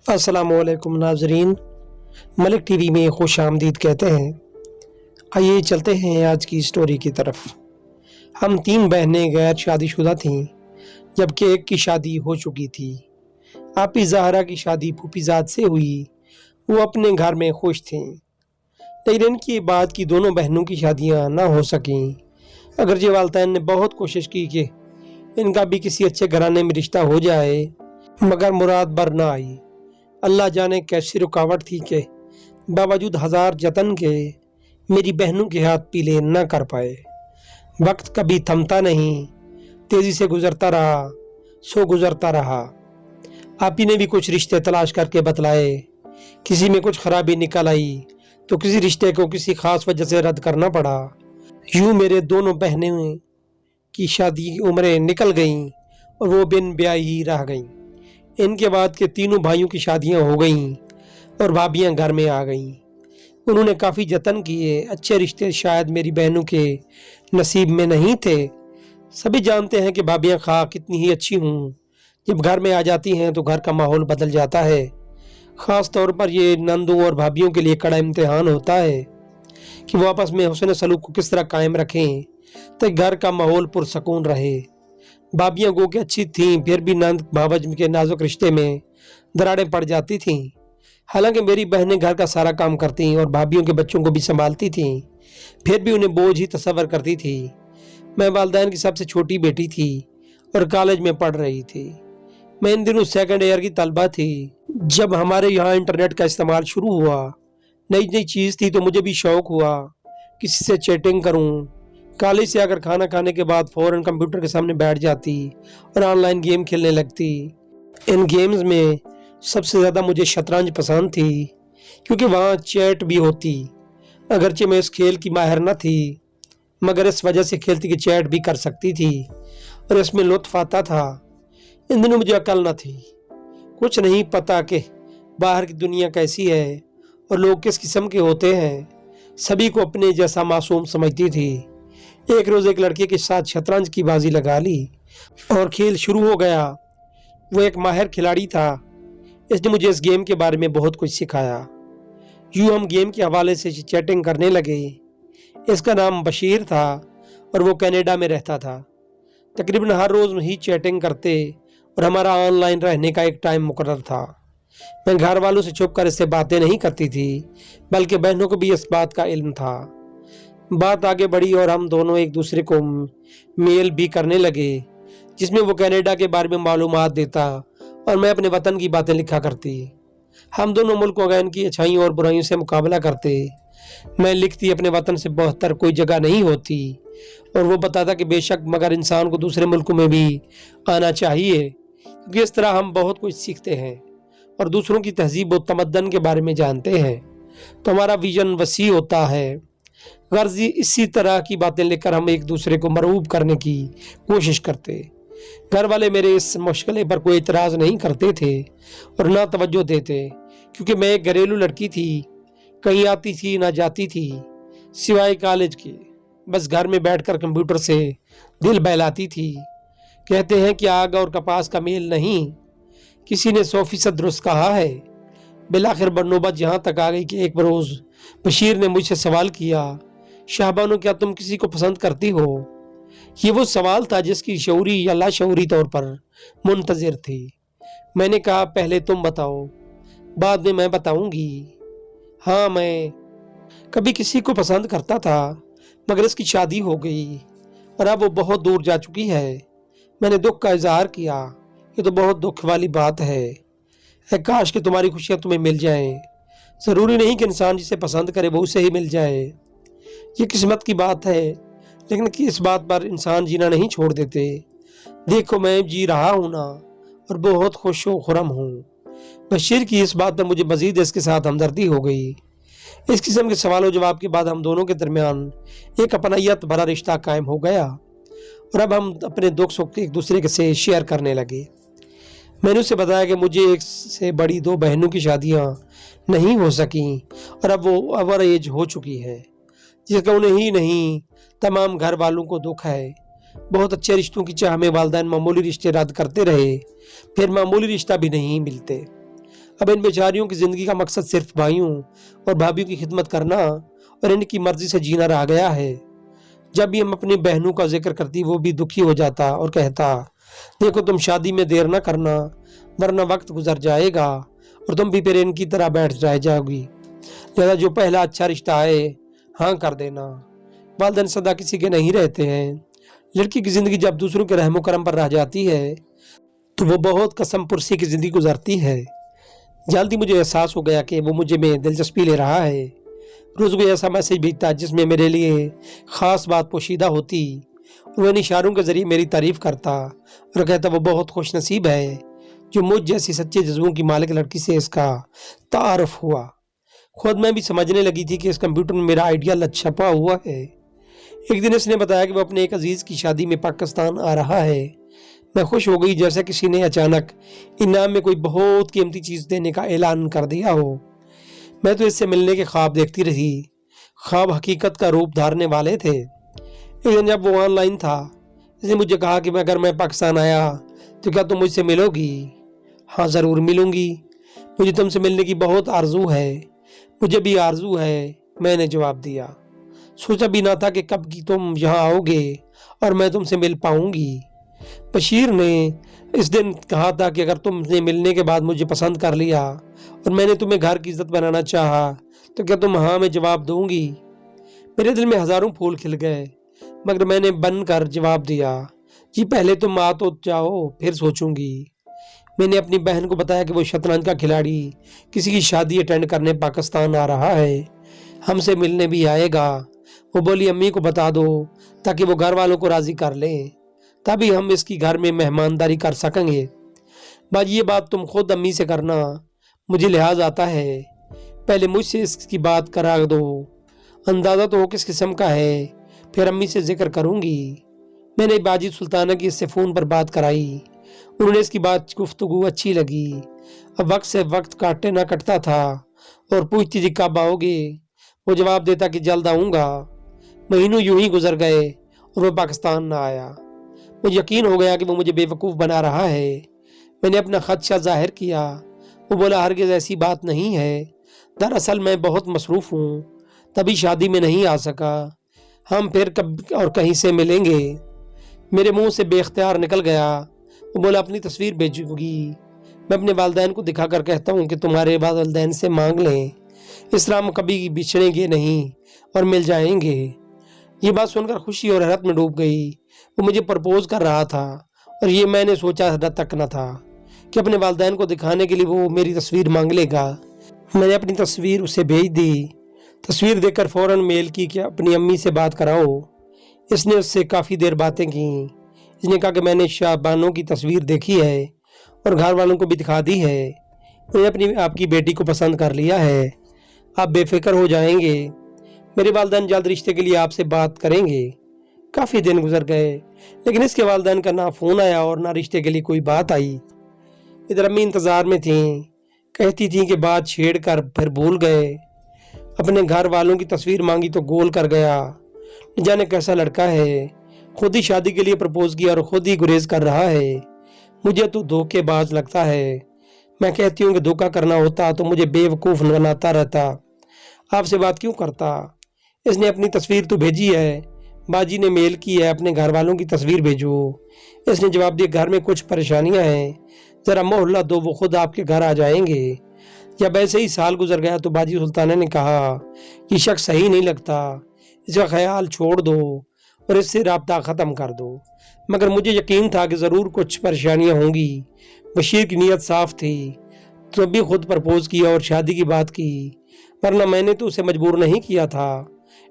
अस्सलामुअलैकुम नाजरीन, मलिक टीवी में खुश आमदीद कहते हैं। आइए चलते हैं आज की स्टोरी की तरफ। हम 3 बहनें गैर शादीशुदा थीं, जबकि एक की शादी हो चुकी थी। आपी ज़हरा की शादी फूफीजाद से हुई। वो अपने घर में खुश थीं, लेकिन इनकी बाद की दोनों बहनों की शादियां ना हो सकीं। अगरचे वालिदैन ने बहुत कोशिश की कि इनका भी किसी अच्छे घराने में रिश्ता हो जाए, मगर मुराद बर ना आई। अल्लाह जाने कैसी रुकावट थी कि बावजूद हजार जतन के मेरी बहनों के हाथ पीले न कर पाए। वक्त कभी थमता नहीं, तेजी से गुजरता रहा, सो गुजरता रहा। आप ही ने भी कुछ रिश्ते तलाश करके बतलाए, किसी में कुछ खराबी निकल आई तो किसी रिश्ते को किसी खास वजह से रद्द करना पड़ा। यूं मेरे दोनों बहनें की शादी की उम्रें निकल गईं और वो बिन ब्याह ही रह गईं। इनके बाद के तीनों भाइयों की शादियां हो गईं और भाभियां घर में आ गईं। उन्होंने काफ़ी जतन किए, अच्छे रिश्ते शायद मेरी बहनों के नसीब में नहीं थे। सभी जानते हैं कि भाभियां खा कितनी ही अच्छी हूँ, जब घर में आ जाती हैं तो घर का माहौल बदल जाता है। ख़ास तौर पर ये नंदों और भाभियों के लिए कड़ा इम्तिहान होता है कि वो आपस में हुस्न सलूक को किस तरह कायम रखें ताकि घर का माहौल पुरसकून रहे। भाभियां गो के अच्छी थीं, फिर भी नंद भावज के नाजुक रिश्ते में दरारें पड़ जाती थीं। हालांकि मेरी बहनें घर का सारा काम करती और भाभियों के बच्चों को भी संभालती थीं, फिर भी उन्हें बोझ ही तस्वर करती थी। मैं वालिदैन की सबसे छोटी बेटी थी और कॉलेज में पढ़ रही थी। मैं इन दिनों सेकंड ईयर की तलबा थी। जब हमारे यहाँ इंटरनेट का इस्तेमाल शुरू हुआ, नई नई चीज़ थी, तो मुझे भी शौक हुआ किसी से चैटिंग करूँ। कॉलेज से आकर खाना खाने के बाद फ़ौरन कंप्यूटर के सामने बैठ जाती और ऑनलाइन गेम खेलने लगती। इन गेम्स में सबसे ज़्यादा मुझे शतरंज पसंद थी, क्योंकि वहाँ चैट भी होती। अगरचे मैं इस खेल की माहिर न थी, मगर इस वजह से खेलती कि चैट भी कर सकती थी और इसमें लुत्फ़ आता था। इन दिनों मुझे अकल न थी, कुछ नहीं पता कि बाहर की दुनिया कैसी है और लोग किस किस्म के होते हैं। सभी को अपने जैसा मासूम समझती थी। एक रोज़ एक लड़के के साथ शतरंज की बाजी लगा ली और खेल शुरू हो गया। वो एक माहिर खिलाड़ी था, इसने मुझे इस गेम के बारे में बहुत कुछ सिखाया। यूँ हम गेम के हवाले से चैटिंग करने लगे। इसका नाम बशीर था और वो कनाडा में रहता था। तकरीबन हर रोज़ ही चैटिंग करते और हमारा ऑनलाइन रहने का एक टाइम मुकर्रर था। मैं घर वालों से छुप कर इससे बातें नहीं करती थी, बल्कि बहनों को भी इस बात का इल्म था। बात आगे बढ़ी और हम दोनों एक दूसरे को मेल भी करने लगे, जिसमें वो कनाडा के बारे में मालूमात देता और मैं अपने वतन की बातें लिखा करती। हम दोनों मुल्कों का इनकी अच्छाइयों और बुराइयों से मुकाबला करते। मैं लिखती अपने वतन से बेहतर कोई जगह नहीं होती, और वो बताता कि बेशक मगर इंसान को दूसरे मुल्कों में भी आना चाहिए, क्योंकि इस तरह हम बहुत कुछ सीखते हैं और दूसरों की तहजीब व तमद्दन के बारे में जानते हैं, तो हमारा विजन वसी होता है। गर्जी इसी तरह की बातें लेकर हम एक दूसरे को मरऊब करने की कोशिश करते। घर वाले मेरे इस मुश्किल पर कोई इतराज़ नहीं करते थे और ना तवज्जो देते, क्योंकि मैं एक घरेलू लड़की थी, कहीं आती थी ना जाती थी, सिवाय कॉलेज के। बस घर में बैठकर कंप्यूटर से दिल बहलाती थी। कहते हैं कि आग और कपास का मेल नहीं, किसी ने 100% दुरुस्त कहा है। बिलाखिर बनोबत यहाँ तक आ गई कि एक रोज़ बशीर ने मुझसे सवाल किया, शाहबानो क्या तुम किसी को पसंद करती हो? ये वो सवाल था जिसकी शऊरी या लाशऊरी तौर पर मुंतज़िर थी। मैंने कहा पहले तुम बताओ, बाद में मैं बताऊंगी। हाँ, मैं कभी किसी को पसंद करता था, मगर इसकी शादी हो गई और अब वो बहुत दूर जा चुकी है। मैंने दुख का इजहार किया। ये तो बहुत दुख वाली बात है। काश कि तुम्हारी खुशियाँ तुम्हें मिल जाएं। ज़रूरी नहीं कि इंसान जिसे पसंद करे वो उसे ही मिल जाए, ये किस्मत की बात है, लेकिन कि इस बात पर इंसान जीना नहीं छोड़ देते। देखो मैं जी रहा हूँ ना, और बहुत खुश व खुरम हूँ। बशीर की इस बात पर मुझे मजीद इसके साथ हमदर्दी हो गई। इस किस्म के सवाल जवाब के बाद हम दोनों के दरमियान एक अपनायत भरा रिश्ता कायम हो गया और अब हम अपने दुख सुख एक दूसरे के से शेयर करने लगे। मैंने उसे बताया कि मुझे एक से बड़ी 2 बहनों की शादियाँ नहीं हो सकीं और अब वो ओवर एज हो चुकी है, जिसका उन्हें ही नहीं तमाम घर वालों को दुख है। बहुत अच्छे रिश्तों की चाह में वालिदैन मामूली रिश्ते रद्द करते रहे, फिर मामूली रिश्ता भी नहीं मिलते। اب ان بیچاریوں کی زندگی کا مقصد صرف بھائیوں اور بھابھیوں کی خدمت کرنا اور ان کی مرضی سے جینا رہ گیا ہے۔ جب بھی ہم اپنی بہنوں کا ذکر کرتی وہ بھی دکھی ہو جاتا اور کہتا، دیکھو تم شادی میں دیر نہ کرنا ورنہ وقت گزر جائے گا اور تم بھی پھر ان کی طرح بیٹھ جاؤ گی، لہذا جو پہلا اچھا رشتہ آئے ہاں کر دینا۔ والدین سدا کسی کے نہیں رہتے ہیں۔ لڑکی کی زندگی جب دوسروں کے رحم و کرم پر رہ جاتی ہے تو وہ بہت قسم پرسی کی زندگی گزارتی ہے۔ جلدی مجھے احساس ہو گیا کہ وہ مجھے میں دلچسپی لے رہا ہے۔ روز کوئی ایسا میسج بھیجتا جس میں میرے لیے خاص بات پوشیدہ ہوتی، وہ ان اشاروں کے ذریعے میری تعریف کرتا اور کہتا وہ بہت خوش نصیب ہے جو مجھ جیسی سچے جذبوں کی مالک لڑکی سے اس کا تعارف ہوا۔ خود میں بھی سمجھنے لگی تھی کہ اس کمپیوٹر میں میرا آئیڈیا چھپا ہوا ہے۔ ایک دن اس نے بتایا کہ وہ اپنے ایک عزیز کی شادی میں پاکستان آ رہا ہے۔ میں خوش ہو گئی جیسے کسی نے اچانک انعام میں کوئی بہت قیمتی چیز دینے کا اعلان کر دیا ہو۔ میں تو اس سے ملنے کے خواب دیکھتی رہی۔ خواب حقیقت کا روپ دھارنے والے تھے۔ ایک دن جب وہ آن لائن تھا اس نے مجھے کہا کہ اگر میں پاکستان آیا تو کیا تم مجھ سے ملو گی؟ ہاں ضرور ملوں گی، مجھے تم سے ملنے کی بہت آرزو ہے۔ مجھے بھی آرزو ہے، میں نے جواب دیا۔ سوچا بھی نہ تھا کہ کب کی تم یہاں آؤ گے اور میں تم سے مل پاؤں گی۔ بشیر نے اس دن کہا تھا کہ اگر تم نے ملنے کے بعد مجھے پسند کر لیا اور میں نے تمہیں گھر کی عزت بنانا چاہا تو کیا تم ہاں میں جواب دوں گی؟ میرے دل میں ہزاروں پھول کھل گئے مگر میں نے بن کر جواب دیا، جی پہلے تم آ تو جاؤ پھر سوچوں گی۔ میں نے اپنی بہن کو بتایا کہ وہ شطرنج کا کھلاڑی کسی کی شادی اٹینڈ کرنے پاکستان آ رہا ہے، ہم سے ملنے بھی آئے گا۔ وہ بولی امی کو بتا دو تاکہ وہ گھر والوں کو راضی کر لیں، تبھی ہم اس کی گھر میں مہمانداری کر سکیں گے۔ باجی یہ بات تم خود امی سے کرنا، مجھے لحاظ آتا ہے، پہلے مجھ سے اس کی بات کرا دو، اندازہ تو ہو کس قسم کا ہے، پھر امی سے ذکر کروں گی۔ میں نے باجی سلطانہ کی اس سے فون پر بات کرائی، انہوں نے اس کی بات گفتگو اچھی لگی۔ اب وقت سے وقت کاٹے نہ کٹتا تھا اور پوچھتی تھی کب آؤ گے، وہ جواب دیتا کہ جلد آؤں گا۔ مہینوں یوں ہی گزر گئے اور وہ پاکستان نہ آیا۔ مجھے یقین ہو گیا کہ وہ مجھے بے وقوف بنا رہا ہے۔ میں نے اپنا خدشہ ظاہر کیا۔ وہ بولا ہرگز ایسی بات نہیں ہے، دراصل میں بہت مصروف ہوں تبھی شادی میں نہیں آ سکا، ہم پھر کب اور کہیں سے ملیں گے۔ میرے منہ سے بے اختیار نکل گیا۔ وہ بولا اپنی تصویر بھیجوں گی، میں اپنے والدین کو دکھا کر کہتا ہوں کہ تمہارے والدین سے مانگ لیں، اس طرح ہم کبھی بچھڑیں گے نہیں اور مل جائیں گے۔ یہ بات سن کر خوشی اور حیرت میں ڈوب گئی۔ وہ مجھے پرپوز کر رہا تھا اور یہ میں نے سوچا تک نہ تھا کہ اپنے والدین کو دکھانے کے لیے وہ میری تصویر مانگ لے گا۔ میں نے اپنی تصویر اسے بھیج دی۔ تصویر دیکھ کر فوراً میل کی کہ اپنی امی سے بات کراؤ۔ اس نے اس سے کافی دیر باتیں کی۔ اس نے کہا کہ میں نے شابانوں کی تصویر دیکھی ہے اور گھر والوں کو بھی دکھا دی ہے، انہوں نے آپ کی بیٹی کو پسند کر لیا ہے، آپ بے فکر ہو جائیں گے، میرے والدین جلد رشتے کے لیے آپ سے بات کریں گے۔ کافی دن گزر گئے لیکن اس کے والدین کا نہ فون آیا اور نہ رشتے کے لیے کوئی بات آئی۔ ادھر امی انتظار میں تھیں، کہتی تھیں کہ بات چھیڑ کر پھر بھول گئے، اپنے گھر والوں کی تصویر مانگی تو گول کر گیا، نہ جانے کیسا لڑکا ہے، خود ہی شادی کے لیے پرپوز کیا اور خود ہی گریز کر رہا ہے، مجھے تو دھوکے باز لگتا ہے۔ میں کہتی ہوں کہ دھوکا کرنا ہوتا تو مجھے بے وقوف بناتا رہتا، آپ سے بات کیوں کرتا۔ اس نے اپنی تصویر تو بھیجی ہے، باجی نے میل کی ہے اپنے گھر والوں کی تصویر بھیجو۔ اس نے جواب دیا گھر میں کچھ پریشانیاں ہیں، ذرا مہلت دو وہ خود آپ کے گھر آ جائیں گے۔ جب ایسے ہی سال گزر گیا تو باجی سلطانہ نے کہا یہ شخص صحیح نہیں لگتا، اس کا خیال چھوڑ دو اور اس سے رابطہ ختم کر دو۔ مگر مجھے یقین تھا کہ ضرور کچھ پریشانیاں ہوں گی۔ بشیر کی نیت صاف تھی تو بھی خود پرپوز کیا اور شادی کی بات کی، ورنہ میں نے تو اسے مجبور نہیں کیا تھا۔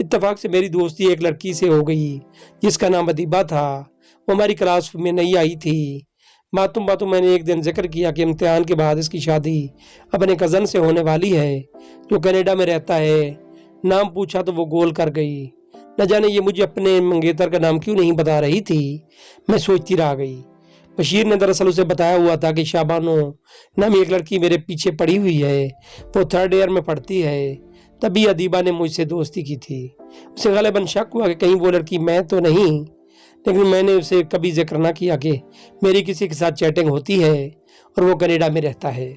اتفاق سے میری دوستی ایک لڑکی سے ہو گئی جس کا نام ادیبہ تھا، وہ ہماری کلاس میں نہیں آئی تھی۔ باتوں میں نے ایک دن ذکر کیا کہ امتحان کے بعد اس کی شادی اپنے کزن سے ہونے والی ہے جو کینیڈا میں رہتا ہے۔ نام پوچھا تو وہ گول کر گئی، نہ جانے یہ مجھے اپنے منگیتر کا نام کیوں نہیں بتا رہی تھی۔ میں سوچتی رہ گئی۔ بشیر نے دراصل اسے بتایا ہوا تھا کہ شابانو نامی ایک لڑکی میرے پیچھے پڑی ہوئی ہے، وہ 3rd ایئر میں پڑھتی ہے، تبھی ادیبہ نے مجھ سے دوستی کی تھی۔ اسے غالباً شک ہوا کہ کہیں وہ لڑکی میں تو نہیں، لیکن میں نے اسے کبھی ذکر نہ کیا کہ میری کسی کے ساتھ چیٹنگ ہوتی ہے اور وہ کینیڈا میں رہتا ہے۔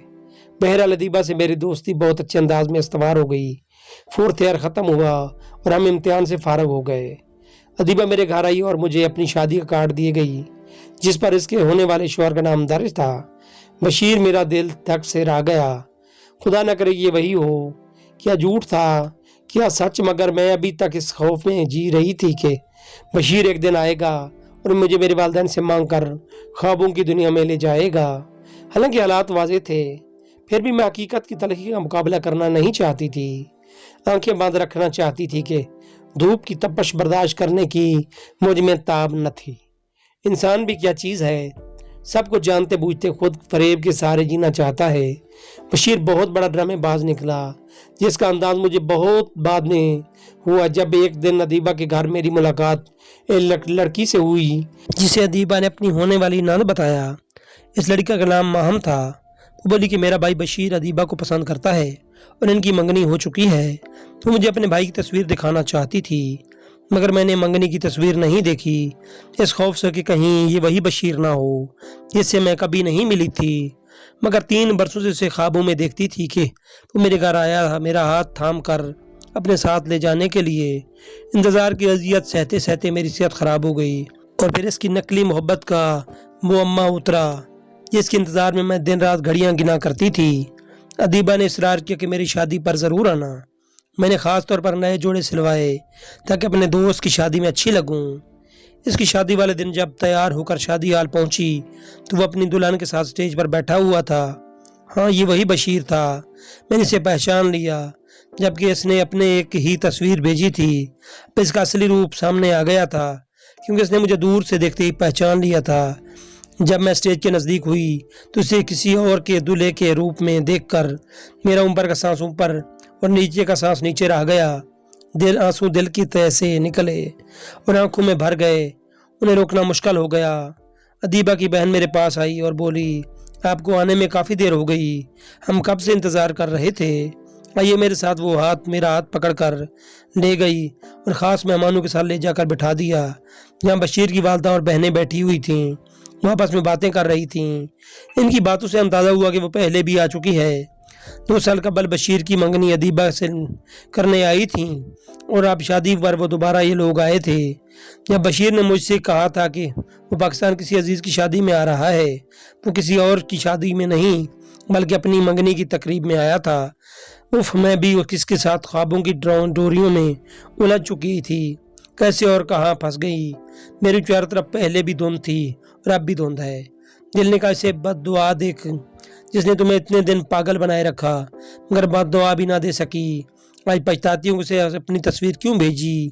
बहरहाल अदीबा से मेरी दोस्ती बहुत अच्छे अंदाज में इस्तवार हो गई। 4th ईयर ख़त्म हुआ और हम इम्तिहान से फारग हो गए। अदीबा मेरे घर आई और मुझे अपनी शादी का कार्ड दिए गई, जिस पर इसके होने वाले शौहर का नाम दर्ज था। बशीर। मेरा दिल धक से रह गया। खुदा न करे ये वही हो। क्या झूठ था, क्या सच, मगर मैं अभी तक इस खौफ में जी रही थी कि बशीर एक दिन आएगा और मुझे मेरे वालिदैन से मांग कर ख्वाबों की दुनिया में ले जाएगा। हालांकि हालात वाज़ेह थे, फिर भी मैं हकीकत की तलखी का मुकाबला करना नहीं चाहती थी। आंखें बंद रखना चाहती थी कि धूप की तपश बर्दाश्त करने की मुझ में ताब न थी। इंसान भी क्या चीज़ है, सब कुछ जानते बूझते खुद फरेब के सहारे जीना चाहता है। बशीर बहुत बड़ा ड्रामेबाज निकला, जिसका अंदाज मुझे बहुत बाद में हुआ जब एक दिन अदीबा के घर मेरी मुलाकात एक लड़की से हुई, जिसे अदीबा ने अपनी होने वाली नंद बताया। इस लड़का का नाम माहम था। वो बोली कि मेरा भाई बशीर अदीबा को पसंद करता है और इनकी मंगनी हो चुकी है, तो मुझे अपने भाई की तस्वीर दिखाना चाहती थी। मगर मैंने मंगनी की तस्वीर नहीं देखी, इस खौफ से कि कहीं ये वही बशीर ना हो जिससे मैं कभी नहीं मिली थी। मगर 3 बरसों से उसे ख्वाबों में देखती थी कि वो मेरे घर आया, मेरा हाथ थाम कर अपने साथ ले जाने के लिए। इंतज़ार की अजियत सहते सहते मेरी सेहत ख़राब हो गई और फिर इसकी नकली मोहब्बत का मुअम्मा उतरा, जिसके इंतज़ार में मैं दिन रात घड़ियाँ गिना करती थी। अदीबा ने इसरार किया कि मेरी शादी पर ज़रूर आना। मैंने ख़ास तौर पर नए जोड़े सिलवाए ताकि अपने दोस्त की शादी में अच्छी लगूं। इसकी शादी वाले दिन जब तैयार होकर शादी हाल पहुंची तो वो अपनी दुल्हन के साथ स्टेज पर बैठा हुआ था। हाँ, ये वही बशीर था। मैंने इसे पहचान लिया, जबकि इसने अपने एक ही तस्वीर भेजी थी। अब इसका असली रूप सामने आ गया था, क्योंकि इसने मुझे दूर से देखते ही पहचान लिया था। जब मैं स्टेज के नज़दीक हुई तो इसे किसी और के दूल्हे के रूप में देखकर मेरा ऊपर का सांस ऊपर और नीचे का सांस नीचे रह गया। आंसू दिल की तह से निकले और आंखों में भर गए। उन्हें रोकना मुश्किल हो गया। अदीबा की बहन मेरे पास आई और बोली, आपको आने में काफ़ी देर हो गई, हम कब से इंतज़ार कर रहे थे। आइए मेरे साथ। वो मेरा हाथ पकड़कर ले गई और ख़ास मेहमानों के साथ ले जाकर बिठा दिया, जहाँ बशीर की वालदा और बहनें बैठी हुई थीं। वो आपस में बातें कर रही थीं। इनकी बातों से अंदाज़ा हुआ कि वो पहले भी आ चुकी है। 2 साल कबल बशीर की मंगनी अदीबा से करने आई थी और अब शादी पर वो दोबारा ये लोग आए थे। जब बशीर ने मुझसे कहा था कि वो पाकिस्तान किसी अजीज़ की शादी में आ रहा है, तो किसी और की शादी में नहीं बल्कि अपनी मंगनी की तकरीब में आया था। उफ, मैं भी किसके साथ ख्वाबों की डोरियों में उलझ चुकी थी, कैसे और कहाँ फंस गई। मेरी चारों तरफ पहले भी धुंध थी और अब भी धुंध है। दिल ने कहा, इसे बद्दुआ देख जिसने तुम्हें इतने दिन पागल बनाए रखा, मगर बद्दुआ भी ना दे सकी। आज पछताती हूँ उसे अपनी तस्वीर क्यों भेजी,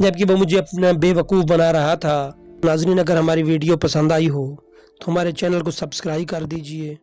जबकि वो मुझे अपना बेवकूफ़ बना रहा था। नाज़रीन, अगर हमारी वीडियो पसंद आई हो तो हमारे चैनल को सब्सक्राइब कर दीजिए।